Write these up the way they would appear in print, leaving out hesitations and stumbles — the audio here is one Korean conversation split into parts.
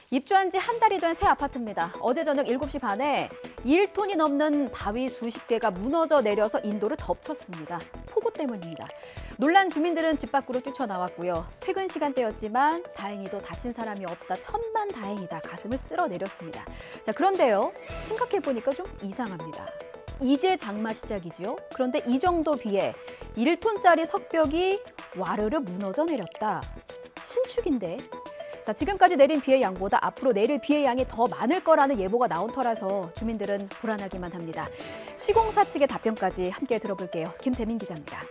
입주한 지 한 달이 된 새 아파트입니다. 어제 저녁 7시 반에 1톤이 넘는 바위 수십 개가 무너져 내려서 인도를 덮쳤습니다. 폭우 때문입니다. 놀란 주민들은 집 밖으로 뛰쳐나왔고요. 퇴근 시간대였지만 다행히도 다친 사람이 없다. 천만다행이다. 가슴을 쓸어내렸습니다. 자, 그런데요. 생각해보니까 좀 이상합니다. 이제 장마 시작이죠. 그런데 이 정도 비에 1톤짜리 석벽이 와르르 무너져 내렸다. 신축인데. 자, 지금까지 내린 비의 양보다 앞으로 내릴 비의 양이 더 많을 거라는 예보가 나온 터라서 주민들은 불안하기만 합니다. 시공사 측의 답변까지 함께 들어볼게요. 김태민 기자입니다.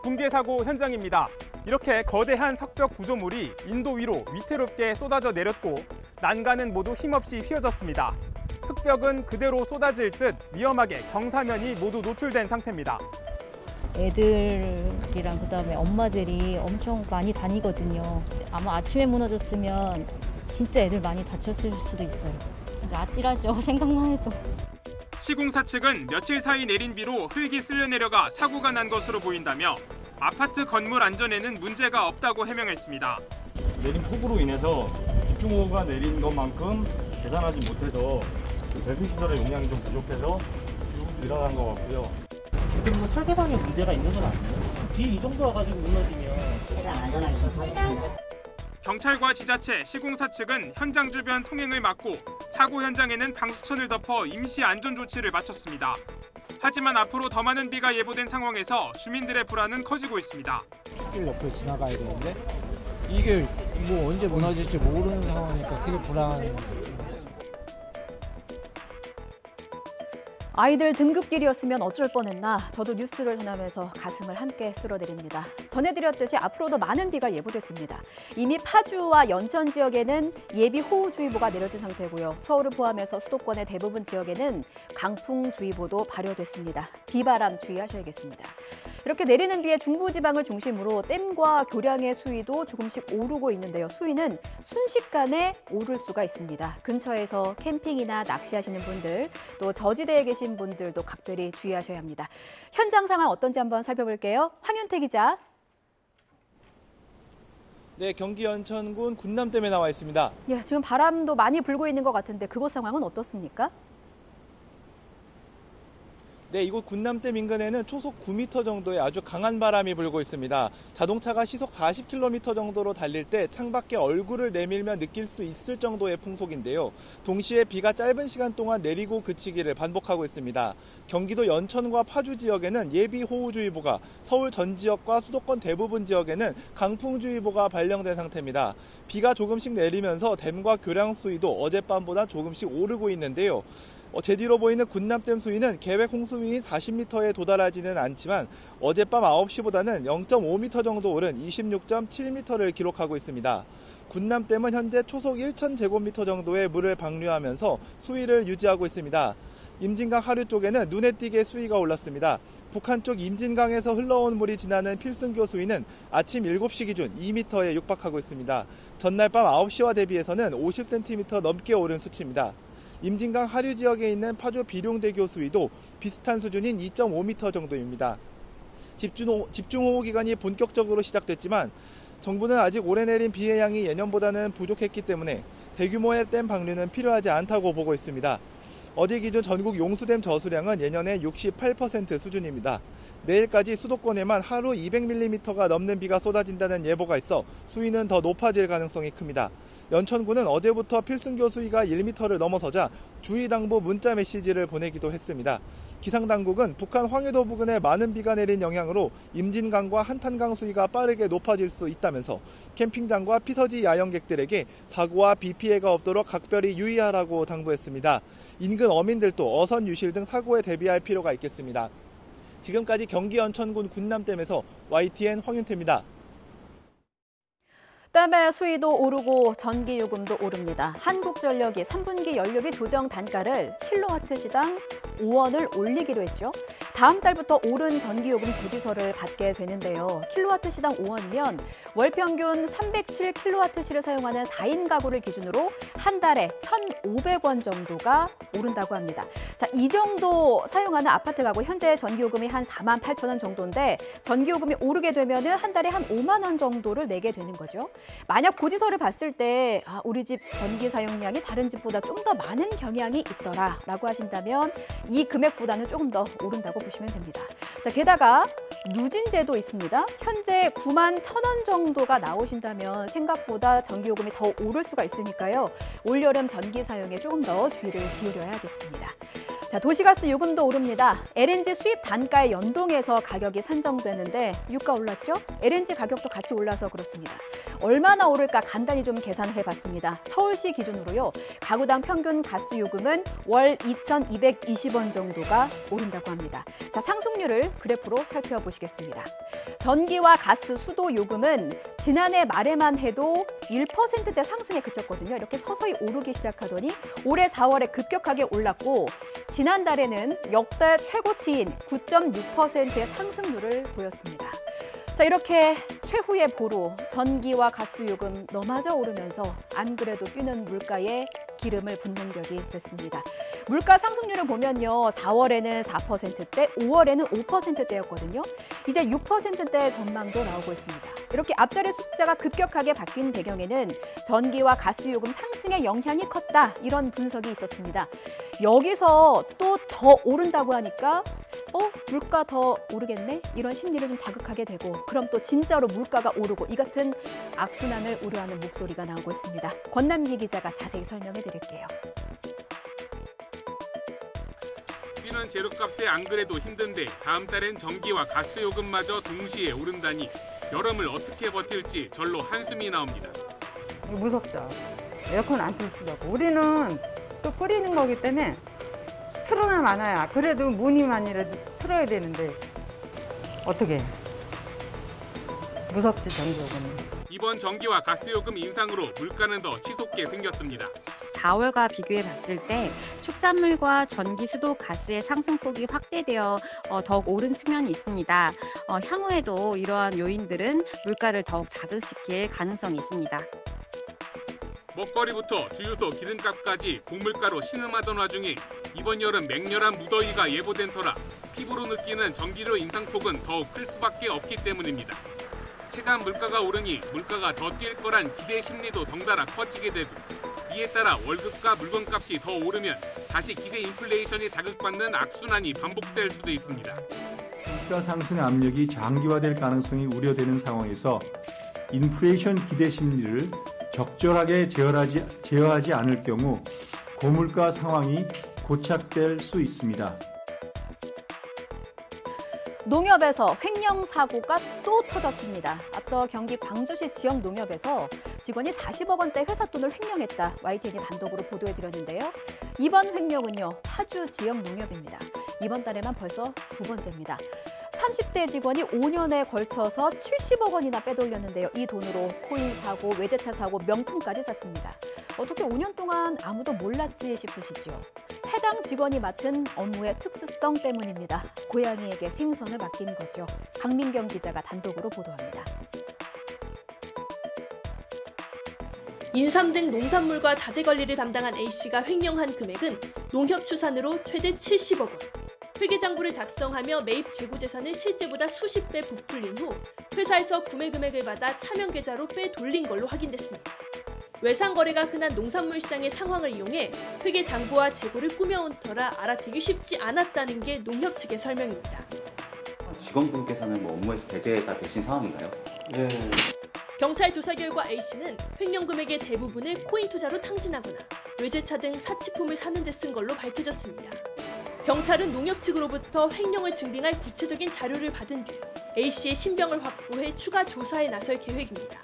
붕괴 사고 현장입니다. 이렇게 거대한 석벽 구조물이 인도 위로 위태롭게 쏟아져 내렸고 난간은 모두 힘없이 휘어졌습니다. 흙벽은 그대로 쏟아질 듯 위험하게 경사면이 모두 노출된 상태입니다. 애들이랑 그다음에 엄마들이 엄청 많이 다니거든요. 아마 아침에 무너졌으면 진짜 애들 많이 다쳤을 수도 있어요. 진짜 아찔하죠. 생각만 해도. 시공사 측은 며칠 사이 내린 비로 흙이 쓸려 내려가 사고가 난 것으로 보인다며 아파트 건물 안전에는 문제가 없다고 해명했습니다. 내린 폭우로 인해서 집중호우가 내린 것만큼 계산하지 못해서 배수시설의 용량이 좀 부족해서 일어난 것 같고요. 그리고 설계상에 문제가 있는 건 아니에요? 비 이 정도 와가지고 무너지면 최대한 안전하게 하겠습니다. 경찰과 지자체, 시공사 측은 현장 주변 통행을 막고 사고 현장에는 방수천을 덮어 임시 안전 조치를 마쳤습니다. 하지만 앞으로 더 많은 비가 예보된 상황에서 주민들의 불안은 커지고 있습니다. 숲길 옆을 지나가야 되는데 이게 뭐 언제 무너질지 모르는 상황이니까 그게 불안한 거죠. 아이들 등굣길이었으면 어쩔 뻔했나. 저도 뉴스를 전하면서 가슴을 함께 쓸어내립니다. 전해드렸듯이 앞으로도 많은 비가 예보됐습니다. 이미 파주와 연천 지역에는 예비 호우주의보가 내려진 상태고요. 서울을 포함해서 수도권의 대부분 지역에는 강풍주의보도 발효됐습니다. 비바람 주의하셔야겠습니다. 이렇게 내리는 비에 중부지방을 중심으로 댐과 교량의 수위도 조금씩 오르고 있는데요. 수위는 순식간에 오를 수가 있습니다. 근처에서 캠핑이나 낚시하시는 분들, 또 저지대에 계신 분들도 각별히 주의하셔야 합니다. 현장 상황 어떤지 한번 살펴볼게요. 황윤태 기자. 네, 경기 연천군 군남댐에 나와 있습니다. 예, 지금 바람도 많이 불고 있는 것 같은데 그곳 상황은 어떻습니까? 네, 이곳 군남댐 인근에는 초속 9m 정도의 아주 강한 바람이 불고 있습니다. 자동차가 시속 40km 정도로 달릴 때 창밖에 얼굴을 내밀며 느낄 수 있을 정도의 풍속인데요. 동시에 비가 짧은 시간 동안 내리고 그치기를 반복하고 있습니다. 경기도 연천과 파주 지역에는 예비호우주의보가, 서울 전 지역과 수도권 대부분 지역에는 강풍주의보가 발령된 상태입니다. 비가 조금씩 내리면서 댐과 교량 수위도 어젯밤보다 조금씩 오르고 있는데요. 제 뒤로 보이는 군남댐 수위는 계획 홍수위인 40m에 도달하지는 않지만 어젯밤 9시보다는 0.5m 정도 오른 26.7m를 기록하고 있습니다. 군남댐은 현재 초속 1,000제곱미터 정도의 물을 방류하면서 수위를 유지하고 있습니다. 임진강 하류 쪽에는 눈에 띄게 수위가 올랐습니다. 북한 쪽 임진강에서 흘러온 물이 지나는 필승교 수위는 아침 7시 기준 2m에 육박하고 있습니다. 전날 밤 9시와 대비해서는 50cm 넘게 오른 수치입니다. 임진강 하류 지역에 있는 파주 비룡대교 수위도 비슷한 수준인 2.5m 정도입니다. 집중호우 기간이 본격적으로 시작됐지만 정부는 아직 올해 내린 비의 양이 예년보다는 부족했기 때문에 대규모의 댐 방류는 필요하지 않다고 보고 있습니다. 어제 기준 전국 용수댐 저수량은 예년의 68% 수준입니다. 내일까지 수도권에만 하루 200mm가 넘는 비가 쏟아진다는 예보가 있어 수위는 더 높아질 가능성이 큽니다. 연천군은 어제부터 필승교 수위가 1m를 넘어서자 주의당부 문자 메시지를 보내기도 했습니다. 기상당국은 북한 황해도 부근에 많은 비가 내린 영향으로 임진강과 한탄강 수위가 빠르게 높아질 수 있다면서 캠핑장과 피서지 야영객들에게 사고와 비 피해가 없도록 각별히 유의하라고 당부했습니다. 인근 어민들도 어선 유실 등 사고에 대비할 필요가 있겠습니다. 지금까지 경기 연천군 군남댐에서 YTN 황윤태입니다. 댐의 수위도 오르고 전기요금도 오릅니다. 한국전력이 3분기 연료비 조정 단가를 킬로와트 시당 5원을 올리기로 했죠. 다음 달부터 오른 전기요금 고지서를 받게 되는데요. 킬로와트시당 5원이면 월 평균 307킬로와트시를 사용하는 4인 가구를 기준으로 한 달에 1,500원 정도가 오른다고 합니다. 자, 이 정도 사용하는 아파트 가구 현재 전기요금이 한 48,000원 정도인데 전기요금이 오르게 되면 한 달에 한 5만 원 정도를 내게 되는 거죠. 만약 고지서를 봤을 때 우리 집 전기 사용량이 다른 집보다 좀 더 많은 경향이 있더라라고 하신다면 이 금액보다는 조금 더 오른다고 보시면 됩니다. 자, 게다가 누진제도 있습니다. 현재 9만 1,000원 정도가 나오신다면 생각보다 전기요금이 더 오를 수가 있으니까요. 올여름 전기 사용에 조금 더 주의를 기울여야겠습니다. 자, 도시가스 요금도 오릅니다. LNG 수입 단가에 연동해서 가격이 산정되는데 유가 올랐죠? LNG 가격도 같이 올라서 그렇습니다. 얼마나 오를까 간단히 좀 계산을 해봤습니다. 서울시 기준으로요. 가구당 평균 가스 요금은 월 2,220원 정도가 오른다고 합니다. 자, 상승률을 그래프로 살펴보시겠습니다. 전기와 가스, 수도 요금은 지난해 말에만 해도 1%대 상승에 그쳤거든요. 이렇게 서서히 오르기 시작하더니 올해 4월에 급격하게 올랐고 지난달에는 역대 최고치인 9.6%의 상승률을 보였습니다. 자, 이렇게 최후의 보루, 전기와 가스 요금 너마저 오르면서 안 그래도 뛰는 물가에 기름을 붓는 격이 됐습니다. 물가 상승률을 보면요. 4월에는 4%대, 5월에는 5%대였거든요. 이제 6%대 전망도 나오고 있습니다. 이렇게 앞자리 숫자가 급격하게 바뀐 배경에는 전기와 가스 요금 상승의 영향이 컸다. 이런 분석이 있었습니다. 여기서 또 더 오른다고 하니까 물가 더 오르겠네? 이런 심리를 좀 자극하게 되고 그럼 또 진짜로 물가가 오르고 이 같은 악순환을 우려하는 목소리가 나오고 있습니다. 권남기 기자가 자세히 설명해 드릴게요. 뛰는 재료값에 안 그래도 힘든데 다음 달엔 전기와 가스 요금마저 동시에 오른다니 여름을 어떻게 버틸지 절로 한숨이 나옵니다. 무섭죠. 에어컨 안 틀 수도 없고 우리는 또 끓이는 거기 때문에 틀어놔 많아야 그래도 무늬만이라도 틀어야 되는데 어떻게 무섭지 전기요금은. 이번 전기와 가스 요금 인상으로 물가는 더 치솟게 생겼습니다. 4월과 비교해 봤을 때 축산물과 전기, 수도, 가스의 상승폭이 확대되어 더욱 오른 측면이 있습니다. 향후에도 이러한 요인들은 물가를 더욱 자극시킬 가능성이 있습니다. 먹거리부터 주유소, 기름값까지 고물가로 신음하던 와중에 이번 여름 맹렬한 무더위가 예보된 터라 피부로 느끼는 전기료 인상폭은 더욱 클 수밖에 없기 때문입니다. 체감 물가가 오르니 물가가 더 뛸 거란 기대 심리도 덩달아 커지게 되고 이에 따라 월급과 물건값이 더 오르면 다시 기대 인플레이션이 자극받는 악순환이 반복될 수도 있습니다. 물가 상승 압력이 장기화될 가능성이 우려되는 상황에서 인플레이션 기대 심리를 적절하게 제어하지 않을 경우 고물가 상황이 고착될 수 있습니다. 농협에서 횡령 사고가 또 터졌습니다. 앞서 경기 광주시 지역 농협에서 직원이 40억 원대 회사 돈을 횡령했다. YTN이 단독으로 보도해드렸는데요. 이번 횡령은요. 파주 지역 농협입니다. 이번 달에만 벌써 9번째입니다. 30대 직원이 5년에 걸쳐서 70억 원이나 빼돌렸는데요. 이 돈으로 코인 사고, 외제차 사고, 명품까지 샀습니다. 어떻게 5년 동안 아무도 몰랐지 싶으시죠? 해당 직원이 맡은 업무의 특수성 때문입니다. 고양이에게 생선을 맡긴 거죠. 강민경 기자가 단독으로 보도합니다. 인삼 등 농산물과 자재 관리를 담당한 A씨가 횡령한 금액은 농협 추산으로 최대 70억 원. 회계장부를 작성하며 매입 재고 재산을 실제보다 수십 배 부풀린 후 회사에서 구매 금액을 받아 차명 계좌로 빼돌린 걸로 확인됐습니다. 외상 거래가 흔한 농산물 시장의 상황을 이용해 회계장부와 재고를 꾸며온 터라 알아채기 쉽지 않았다는 게 농협 측의 설명입니다. 직원분께서는 업무에서 배제가 되신 상황인가요? 네. 경찰 조사 결과 A씨는 횡령 금액의 대부분을 코인 투자로 탕진하거나 외제차 등 사치품을 사는 데 쓴 걸로 밝혀졌습니다. 경찰은 농협 측으로부터 횡령을 증빙할 구체적인 자료를 받은 뒤 A씨의 신병을 확보해 추가 조사에 나설 계획입니다.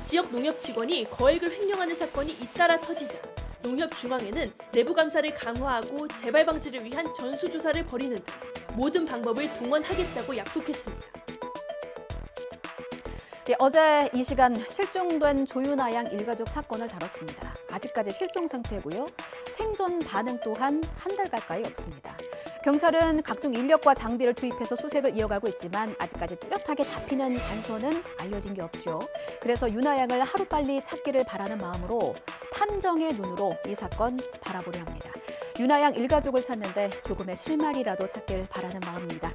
지역 농협 직원이 거액을 횡령하는 사건이 잇따라 터지자 농협 중앙회는 내부 감사를 강화하고 재발 방지를 위한 전수조사를 벌이는 등 모든 방법을 동원하겠다고 약속했습니다. 네, 어제 이 시간 실종된 조윤아 양 일가족 사건을 다뤘습니다. 아직까지 실종 상태고요. 생존 반응 또한 한 달 가까이 없습니다. 경찰은 각종 인력과 장비를 투입해서 수색을 이어가고 있지만 아직까지 뚜렷하게 잡히는 단서는 알려진 게 없죠. 그래서 유나 양을 하루빨리 찾기를 바라는 마음으로 탐정의 눈으로 이 사건 바라보려 합니다. 유나 양 일가족을 찾는데 조금의 실마리라도 찾길 바라는 마음입니다.